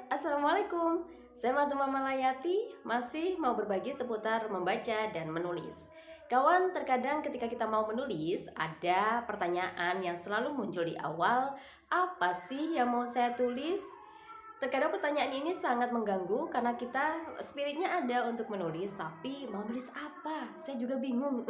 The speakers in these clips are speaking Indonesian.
Assalamualaikum. Saya Matu Malayati, masih mau berbagi seputar membaca dan menulis. Kawan, terkadang ketika kita mau menulis, ada pertanyaan yang selalu muncul di awal, apa sih yang mau saya tulis? Terkadang pertanyaan ini sangat mengganggu karena kita spiritnya ada untuk menulis, tapi mau nulis apa? Saya juga bingung.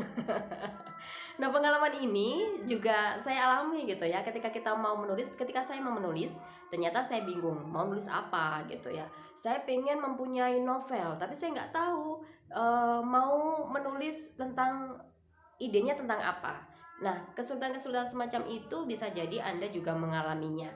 Nah, pengalaman ini juga saya alami gitu ya. Ketika saya mau menulis, ternyata saya bingung mau nulis apa gitu ya. Saya pengen mempunyai novel, tapi saya nggak tahu mau menulis tentang idenya tentang apa. Nah, kesulitan-kesulitan semacam itu bisa jadi Anda juga mengalaminya.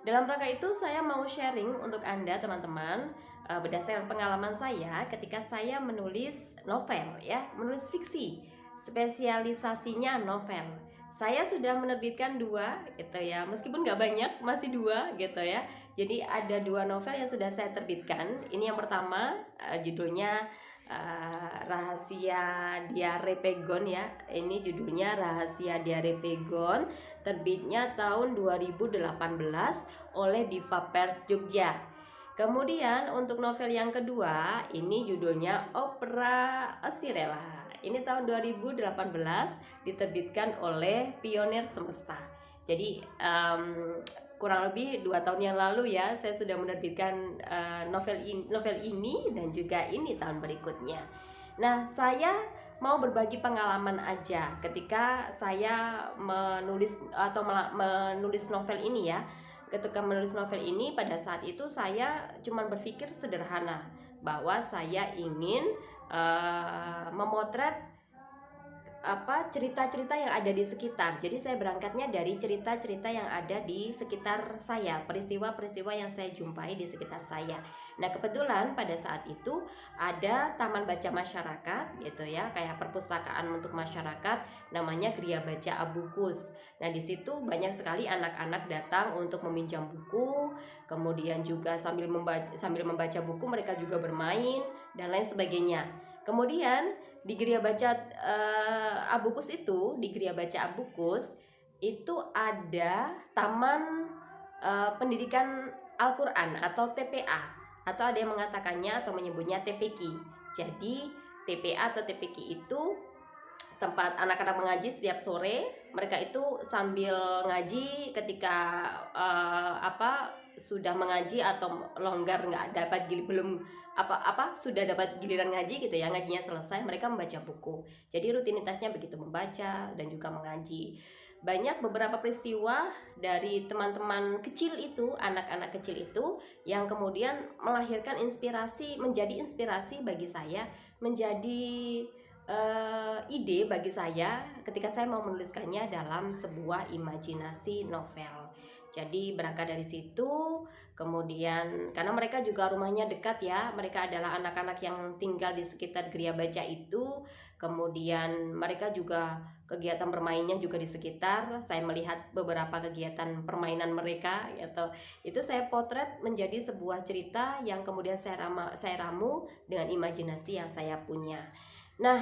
Dalam rangka itu saya mau sharing untuk Anda teman-teman berdasarkan pengalaman saya ketika saya menulis novel ya, menulis fiksi. Spesialisasinya novel. Saya sudah menerbitkan 2 gitu ya, meskipun nggak banyak, masih 2 gitu ya. Jadi ada 2 novel yang sudah saya terbitkan. Ini yang pertama, judulnya Rahasia Diare Pegon ya. Ini judulnya Rahasia Diare Pegon, terbitnya tahun 2018 oleh Diva Pers Jogja. Kemudian untuk novel yang kedua, ini judulnya Opera Asirela. Ini tahun 2018 diterbitkan oleh Pionir Semesta. Jadi kurang lebih 2 tahun yang lalu ya, saya sudah menerbitkan novel ini dan juga ini tahun berikutnya. Nah, saya mau berbagi pengalaman aja ketika saya menulis novel ini ya. Ketika menulis novel ini, pada saat itu saya cuma berpikir sederhana bahwa saya ingin memotret cerita-cerita yang ada di sekitar. Jadi saya berangkatnya dari cerita-cerita yang ada di sekitar saya, peristiwa-peristiwa yang saya jumpai di sekitar saya. Nah, kebetulan pada saat itu ada taman baca masyarakat gitu ya, kayak perpustakaan untuk masyarakat, namanya Gria Baca Abukus. Nah, di situ banyak sekali anak-anak datang untuk meminjam buku, kemudian juga sambil membaca buku mereka juga bermain dan lain sebagainya. Kemudian di Gria Baca Abukus itu ada taman pendidikan Al-Quran atau TPA, atau ada yang mengatakannya atau menyebutnya TPQ. Jadi TPA atau TPQ itu tempat anak-anak mengaji setiap sore. Mereka itu sambil ngaji ketika sudah mengaji atau longgar nggak dapat sudah dapat giliran ngaji gitu ya, ngajinya selesai, mereka membaca buku. Jadi rutinitasnya begitu, membaca dan juga mengaji. Banyak beberapa peristiwa dari teman-teman kecil itu, anak-anak kecil itu, yang kemudian melahirkan menjadi inspirasi bagi saya, menjadi ide bagi saya ketika saya mau menuliskannya dalam sebuah imajinasi novel. Jadi berangkat dari situ, kemudian karena mereka juga rumahnya dekat ya, mereka adalah anak-anak yang tinggal di sekitar Gria Baca itu, kemudian mereka juga kegiatan bermainnya juga di sekitar. Saya melihat beberapa kegiatan permainan mereka gitu. Itu saya potret menjadi sebuah cerita yang kemudian saya ramu dengan imajinasi yang saya punya. Nah,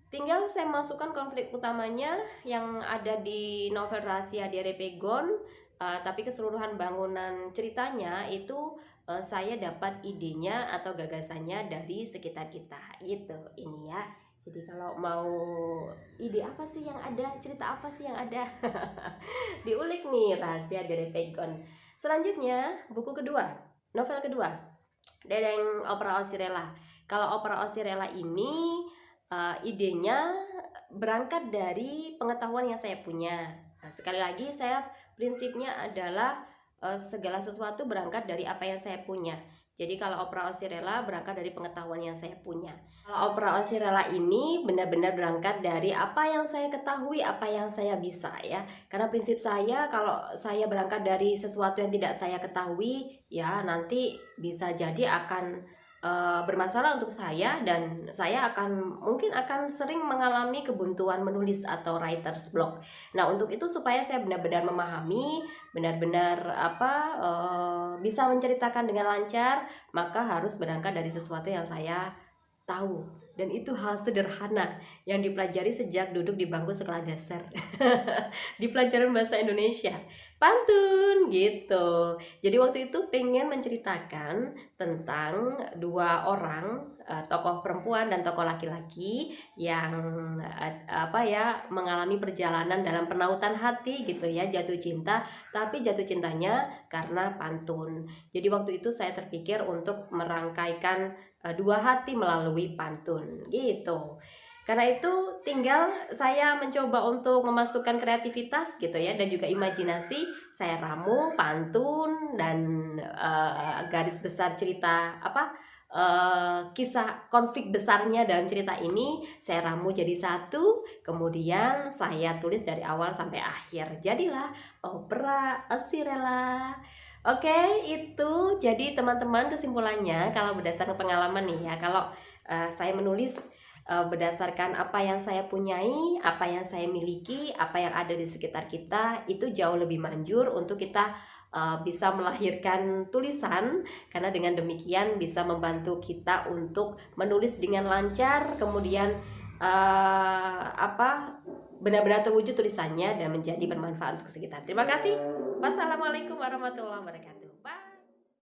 tinggal saya masukkan konflik utamanya yang ada di novel Rahasia Diare Pegon, tapi keseluruhan bangunan ceritanya itu saya dapat idenya atau gagasannya dari sekitar kita gitu. Ini ya. Jadi kalau mau ide apa sih yang ada, cerita apa sih yang ada, diulik nih Rahasia Diare Pegon. Selanjutnya buku kedua, novel kedua, Dedeng Opera Osirela. Kalau Opera Osirela ini idenya berangkat dari pengetahuan yang saya punya. Nah, sekali lagi prinsipnya adalah segala sesuatu berangkat dari apa yang saya punya. Jadi kalau Opera Osirela berangkat dari pengetahuan yang saya punya. Kalau Opera Osirela ini benar-benar berangkat dari apa yang saya ketahui, apa yang saya bisa ya. Karena prinsip saya, kalau saya berangkat dari sesuatu yang tidak saya ketahui, ya nanti bisa jadi akan bermasalah untuk saya, dan saya mungkin akan sering mengalami kebuntuan menulis atau writer's block. Nah, untuk itu supaya saya benar-benar memahami, benar-benar bisa menceritakan dengan lancar, maka harus berangkat dari sesuatu yang saya tahu, dan itu hal sederhana yang dipelajari sejak duduk di bangku sekolah dasar di pelajaran bahasa Indonesia. pantun gitu. Jadi waktu itu pengen menceritakan tentang dua orang, tokoh perempuan dan tokoh laki-laki yang apa ya, mengalami perjalanan dalam penautan hati gitu ya, jatuh cinta, tapi jatuh cintanya karena pantun. Jadi waktu itu saya terpikir untuk merangkaikan dua hati melalui pantun gitu. Karena itu tinggal saya mencoba untuk memasukkan kreativitas gitu ya, dan juga imajinasi. Saya ramu pantun dan garis besar cerita apa, kisah konflik besarnya dalam cerita ini saya ramu jadi satu, kemudian saya tulis dari awal sampai akhir. Jadilah opera Sirela. Oke, itu jadi teman-teman, kesimpulannya kalau berdasarkan pengalaman nih ya, kalau saya menulis berdasarkan apa yang saya punyai, apa yang saya miliki, apa yang ada di sekitar kita, itu jauh lebih manjur untuk kita bisa melahirkan tulisan, karena dengan demikian bisa membantu kita untuk menulis dengan lancar, kemudian benar-benar terwujud tulisannya dan menjadi bermanfaat untuk sekitar. Terima kasih. Wassalamualaikum warahmatullahi wabarakatuh.